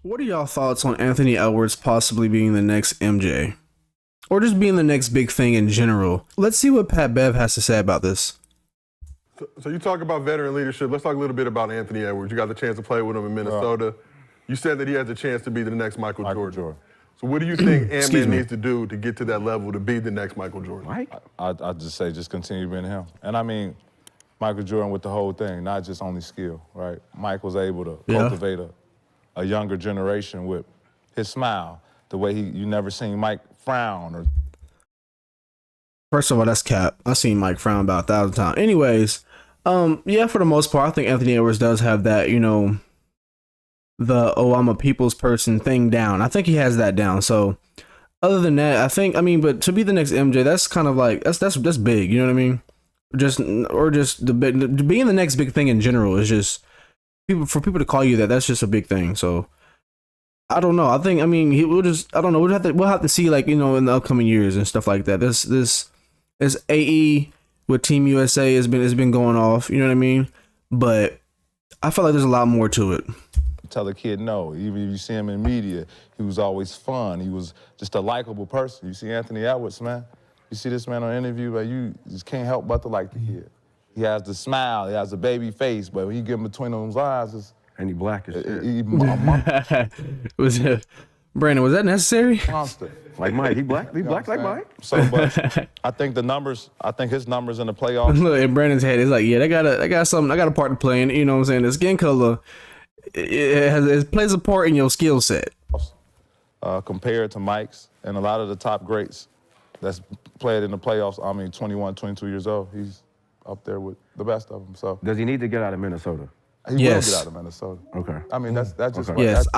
What are y'all thoughts on Anthony Edwards possibly being the next MJ? Or just being the next big thing in general? Let's see what Pat Bev has to say about this. So you talk about veteran leadership. Let's talk a little bit about Anthony Edwards. You got the chance to play with him in Minnesota. You said that he has a chance to be the next Michael Jordan. So what do you think Ant-Man needs to do to get to that level to be the next Michael Jordan? Mike? I'd just say just continue being him. And I mean, Michael Jordan with the whole thing, not just only skill, right? Mike was able to cultivate a younger generation with his smile, the way you never seen Mike frown or. First of all, that's cap. I've seen Mike frown about 1,000 times. Anyways, yeah, for the most part, I think Anthony Edwards does have that, you know, the I'm a people's person thing down. I think he has that down. So other than that, but to be the next MJ, that's kind of like that's big, you know what I mean? Being the next big thing in general is just for people to call you that's just a big thing. So I don't know. We'll have to see, like, you know, in the upcoming years and stuff like that. This AE with Team USA has been going off, you know what I mean? But I feel like there's a lot more to it. Tell a kid no. Even if you see him in media, he was always fun. He was just a likable person. You see Anthony Edwards, man. You see this man on an interview, but you just can't help but to like the kid. He has the smile, he has the baby face, but when you get him between those eyes, and he black as shit. Brandon, was that necessary? Monster. Like Mike, he black like Mike. So, but I think his numbers in the playoffs. Look, in Brandon's head, it's like, yeah, I got a part to play in. You know what I'm saying? The skin color, it plays a part in your skill set. Compared to Mike's and a lot of the top greats that's played in the playoffs, 21, 22 years old, he's up there with the best of them. So does he need to get out of Minnesota? He will get out of Minnesota. Okay. I mean, that's just okay. Yes,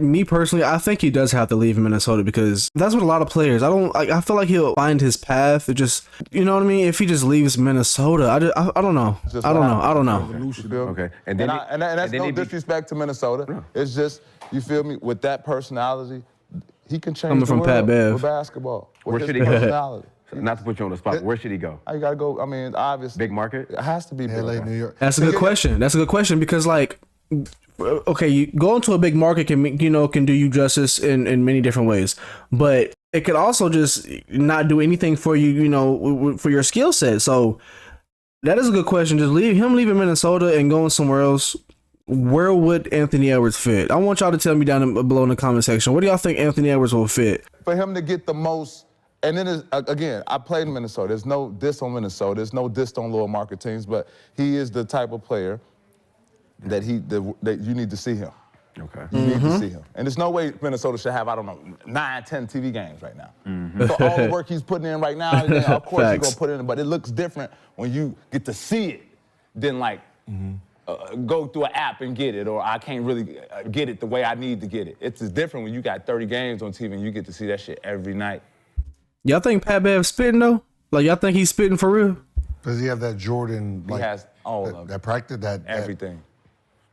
me personally, I think he does have to leave Minnesota because that's what a lot of players. I feel like he'll find his path. It just, you know what I mean. If he just leaves Minnesota, I don't know. I don't know. Okay. And that's no disrespect to Minnesota. No. It's just, you feel me, with that personality, he can change the world with basketball. Where should he go? Not to put you on the spot, where should he go? You gotta go, obviously. Big market? It has to be big. LA, New York. That's a good question. That's a good question because, like, okay, you go into a big market can do you justice in many different ways, but it could also just not do anything for you, you know, for your skill set. So that is a good question. Just leaving Minnesota and going somewhere else. Where would Anthony Edwards fit? I want y'all to tell me down below in the comment section. Where do y'all think Anthony Edwards will fit? For him to get the most. And then, again, I played in Minnesota. There's no diss on Minnesota. There's no diss on lower market teams, but he is the type of player that you need to see him. Okay. You need to see him. And there's no way Minnesota should have, 9, 10 TV games right now. So all the work he's putting in right now, of course he's going to put it in, but it looks different when you get to see it than, like, go through an app and get it, or I can't really get it the way I need to get it. It's different when you got 30 games on TV and you get to see that shit every night. Y'all think Pat Bev spitting though? Like, y'all think he's spitting for real? Does he have that Jordan? He has all of that practice, that everything.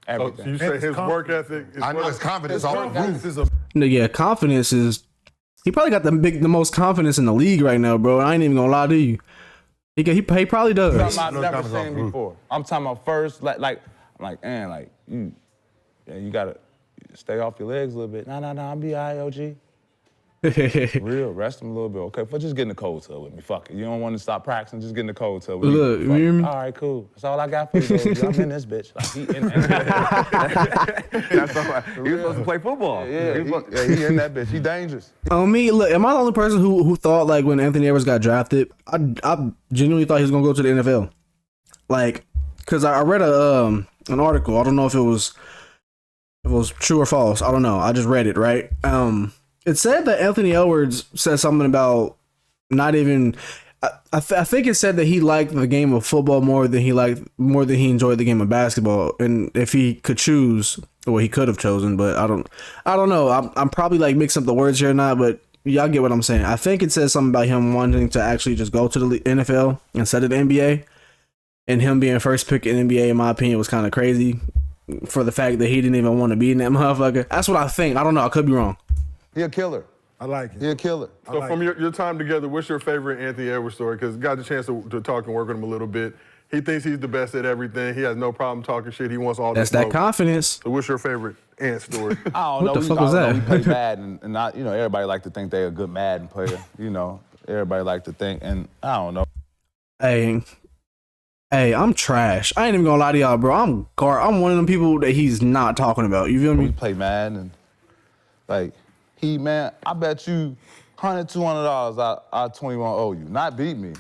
So you say his work ethic? I know his confidence off the roof. Yeah, confidence is. He probably got the most confidence in the league right now, bro. I ain't even gonna lie to you. He probably does. I've never seen him before. I'm talking about first, you gotta stay off your legs a little bit. No, I'll be IOG. Real, rest him a little bit. Okay, but just get in the cold tub with me. Fuck it. You don't want to stop practicing, just get in the cold tub with me. You hear me? All right, cool. That's all I got for you, baby. I'm in this bitch. Like, he in That's all. He was supposed to play football. Yeah, he in that bitch. He dangerous. On me, look, am I the only person who thought, like, when Anthony Edwards got drafted, I genuinely thought he was gonna go to the NFL. Like, cause I read an article. I don't know if it was true or false. I don't know. I just read it, right? It said that Anthony Edwards said something about not even. I think it said that he liked the game of football more than he enjoyed the game of basketball. And if he could choose, well, he could have chosen, but I don't know. I'm probably like mixing up the words here or not, but y'all get what I'm saying. I think it says something about him wanting to actually just go to the NFL instead of the NBA, and him being first pick in NBA, in my opinion, was kind of crazy for the fact that he didn't even want to be in that motherfucker. That's what I think. I don't know. I could be wrong. He a killer. I like it. He a killer. So from your time together, what's your favorite Anthony Edwards story? Because got the chance to talk and work with him a little bit. He thinks he's the best at everything. He has no problem talking shit. He wants all That's the smoke. that confidence. So what's your favorite Ant story? I don't know. What the fuck was that? We play Madden, and not, everybody like to think they're a good Madden player. Everybody like to think, and I don't know. Hey, I'm trash. I ain't even gonna lie to y'all, bro. I'm one of them people that he's not talking about. You feel me? We play Madden, and man, I bet you $100, $200 I 21 owe you. Not beat me.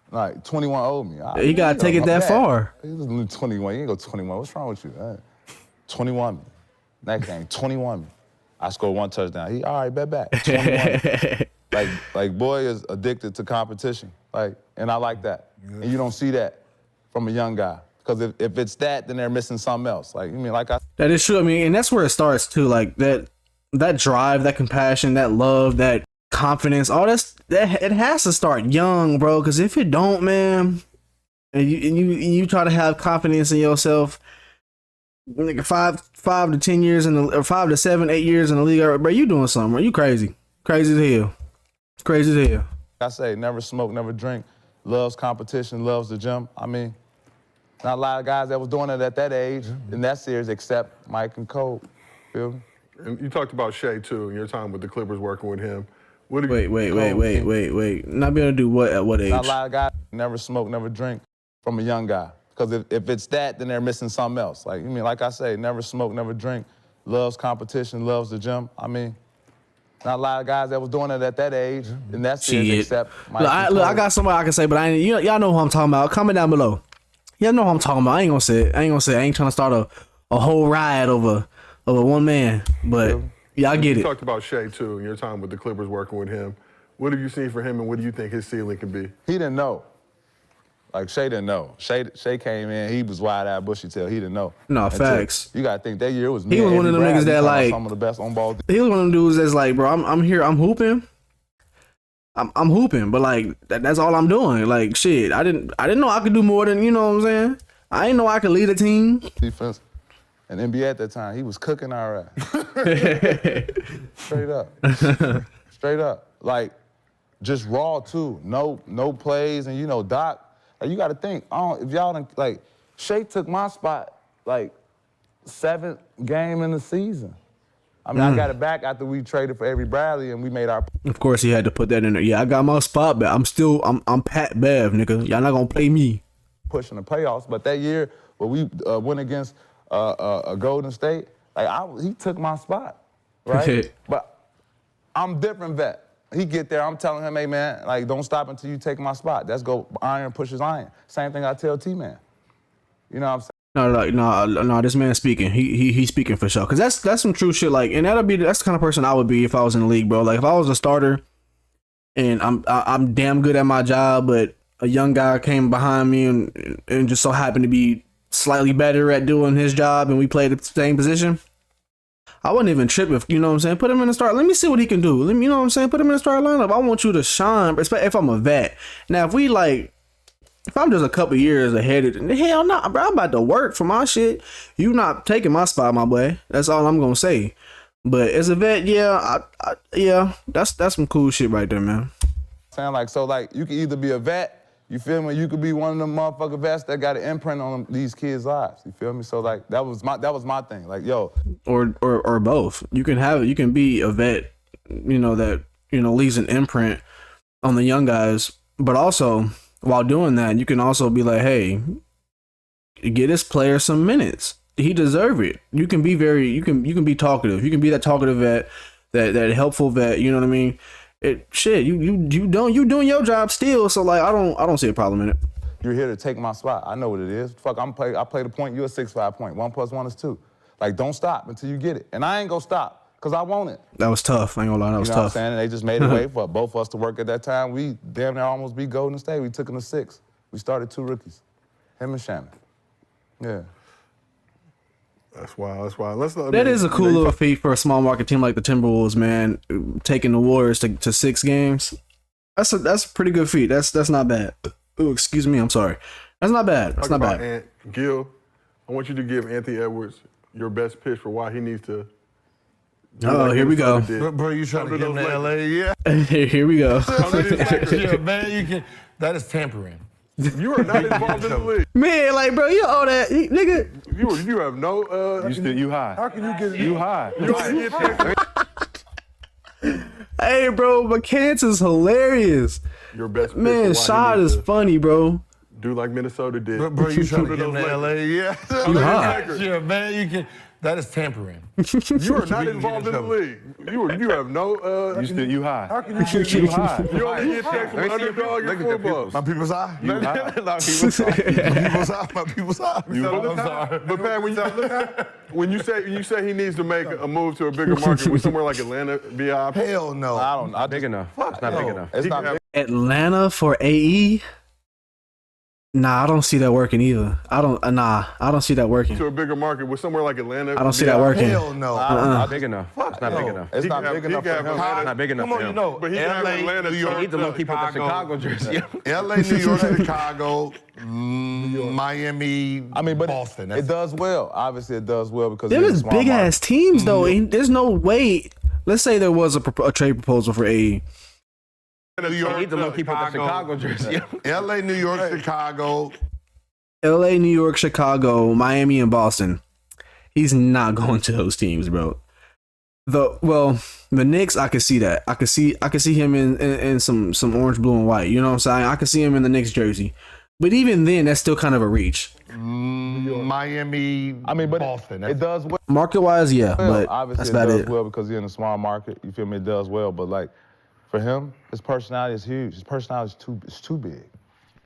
Like 21 owe me. He gotta take it that far. He was 21. You ain't go 21. What's wrong with you? 21 me. Next game, 21 me. I scored 1 touchdown. He all right, bet back. 21 like boy is addicted to competition. And I like that. Yeah. And you don't see that from a young guy. Because if it's that, then they're missing something else. That is true. I mean, and that's where it starts too. Like that drive, that compassion, that love, that confidence, all that it has to start young, bro. Because if it don't, man, and you try to have confidence in yourself, like 5 to 10 years or 5 to 7, 8 years in the league, bro, you doing something, bro. You crazy as hell, crazy as hell. I say, never smoke, never drink. Loves competition, loves the gym. I mean, not a lot of guys that was doing it at that age in that series, except Mike and Cole. Feel me? And you talked about Shea too, in your time with the Clippers, working with him. Wait. Not be able to do what at what age? Not a lot of guys never smoke, never drink from a young guy. Because if it's that, then they're missing something else. Like I say, never smoke, never drink. Loves competition, loves the gym. I mean, not a lot of guys that was doing it at that age in that series, except Mike and Cole. I got somebody I can say, but y'all know who I'm talking about. Comment down below. Y'all know who I'm talking about. I ain't gonna say it. I ain't trying to start a whole riot over one man, but y'all get it. You talked about Shea too, in your time with the Clippers, working with him. What have you seen for him, and what do you think his ceiling can be? He didn't know. Shea didn't know. Shea came in, he was wide-eyed, bushy-tailed. He didn't know. No, facts. You gotta think that year was me. He was one of them niggas that some of the best on-ball. He was one of them dudes that's like, bro, I'm here, I'm hooping. I'm hooping, but that's all I'm doing. Shit, I didn't know I could do more than, you know what I'm saying? I didn't know I could lead a team. Defense. And NBA at that time, he was cooking our ass. Straight up. Straight up. Just raw too. No plays, and Doc. You got to think. If y'all done, Shea took my spot 7th game in the season. I mean, I got it back after we traded for Avery Bradley and we made our. Of course, he had to put that in there. Yeah, I got my spot back. I'm Pat Bev, nigga. Y'all not gonna play me. Pushing the playoffs, but that year where we went against Golden State, he took my spot, right? But I'm different vet. He get there, I'm telling him, hey man, don't stop until you take my spot. Let's go iron pushes iron. Same thing I tell T-Man. You know what I'm saying? No, this man speaking. He's speaking for sure. Cause that's some true shit. And that's the kind of person I would be if I was in the league, bro. If I was a starter and I'm damn good at my job, but a young guy came behind me and just so happened to be slightly better at doing his job and we played the same position, I wouldn't even trip if, you know what I'm saying, put him in the start. Let me see what he can do. You know what I'm saying? Put him in the start lineup. I want you to shine, especially if I'm a vet. Now, if I'm just a couple years ahead of it, hell no, bro, I'm about to work for my shit. You not taking my spot, my boy. That's all I'm going to say. But as a vet, yeah, that's some cool shit right there, man. You can either be a vet, you feel me? You could be one of them motherfucking vets that got an imprint on these kids' lives. You feel me? So that was my thing. Or both. You can be a vet, that leaves an imprint on the young guys, but also while doing that, you can also be like, hey, get this player some minutes. He deserve it. You can be you can be talkative. You can be that talkative vet, that helpful vet. You know what I mean? You doing your job still. So I don't see a problem in it. You're here to take my spot. I know what it is. Fuck, I play the point. You're a 6'5" point. 1 + 1 is 2. Don't stop until you get it. And I ain't gonna stop because I want it. That was tough. I ain't gonna lie. That was tough. What I'm saying? And they just made a way for both of us to work at that time. We damn near almost beat Golden State. We took them to 6. We started 2 rookies, him and Shannon. Yeah. That's wild. That is a cool little feat for a small market team like the Timberwolves, man. Taking the Warriors to 6 games. That's a pretty good feat. That's not bad. Oh, excuse me. I'm sorry. That's not bad. That's not bad. Gil, I want you to give Anthony Edwards your best pitch for why he needs to. Oh, here we go. Bro, you trying to get him to LA? Yeah. Here we go. Yeah, man, that is tampering. You are not involved in the league. Man, like, bro, you all that, nigga. You have no. You high. How can you get You high. You only get text. Hey, bro, McCants is hilarious. Your best pick Man, for why Shad he is needs to funny, bro. do like Minnesota did. Bro, you trying to get him to LA? Yeah. You high. Yeah, man, you can. That is tampering. You are not involved in the league. You have no. You high. How can you get You high. You only get text from underdog in football. My people's eye? You high. My people's eye? My people's eye? I'm sorry. But Pat, when you say he needs to make a move to a bigger market, would somewhere like Atlanta be an option? Hell no. Not big enough. It's not big enough. It's not big. Atlanta for AE? Nah, I don't see that working either. I don't see that working. To a bigger market, with somewhere like Atlanta. I don't see that working. Hell no. Not big enough. It's not big enough. It's not big enough for him. It's not big enough Come on, for you him. know. But he can have LA, Atlanta, New York, He needs to look keep up the Chicago jersey. LA, New York, Chicago, Miami, I mean, but Boston. it does well. Obviously, it does well because Them it's a is small big market. ass teams though. Ain't there's no way. Let's say there was a trade proposal for AE. New He York, needs to look keep up the Chicago jersey. LA, New York, Chicago. LA, New York, Chicago, Miami, and Boston. He's not going to those teams, bro. The Knicks, I could see that. I could see him in some orange, blue, and white. You know what I'm saying? I could see him in the Knicks jersey. But even then, that's still kind of a reach. Miami, I mean, but Boston. it does well. Market wise, yeah, but Obviously, that's it about does it. well because he's in a small market. You feel me? It does well, but like for him, his personality is huge. His personality is too big.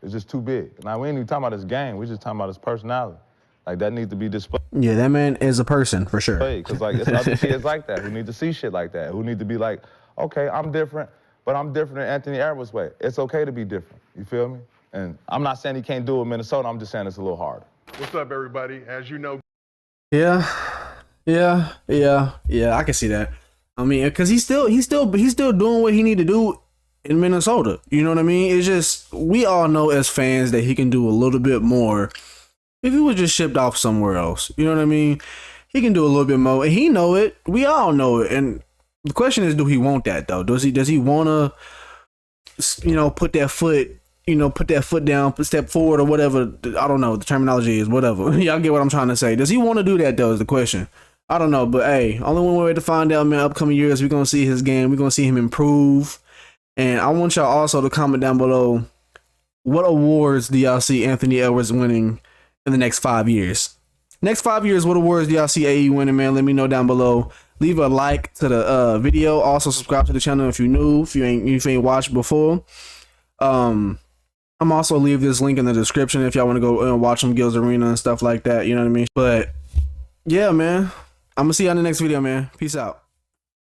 It's just too big. Now we ain't even talking about his game. We just talking about his personality. Like that needs to be displayed. Yeah, that man is a person for sure. Because like it's other kids like that who need to see shit like that. Who need to be like, okay, I'm different, but I'm different in Anthony Edwards' way. It's okay to be different. You feel me? And I'm not saying he can't do it in Minnesota. I'm just saying it's a little harder. What's up, everybody? As you know, Yeah. I can see that. I mean, because he's still doing what he need to do in Minnesota. You know what I mean? It's just we all know as fans that he can do a little bit more if he was just shipped off somewhere else. You know what I mean? He can do a little bit more, and he know it. We all know it. And the question is, do he want that though? Does he want to, put that foot down, step forward, or whatever? I don't know. The terminology is whatever. Y'all get what I'm trying to say. Does he want to do that though? Is the question. I don't know, but hey, only one way to find out, man. Upcoming years, we're gonna see his game. We're gonna see him improve. And I want y'all also to comment down below, what awards do y'all see Anthony Edwards winning in the next 5 years? Next 5 years, what awards do y'all see AE winning, man? Let me know down below. Leave a like to the video. Also subscribe to the channel if you're new, if you ain't watched before. I'm also leave this link in the description if y'all want to go and watch some Gills Arena and stuff like that. You know what I mean? But yeah, man, I'm gonna see y'all in the next video, man. Peace out.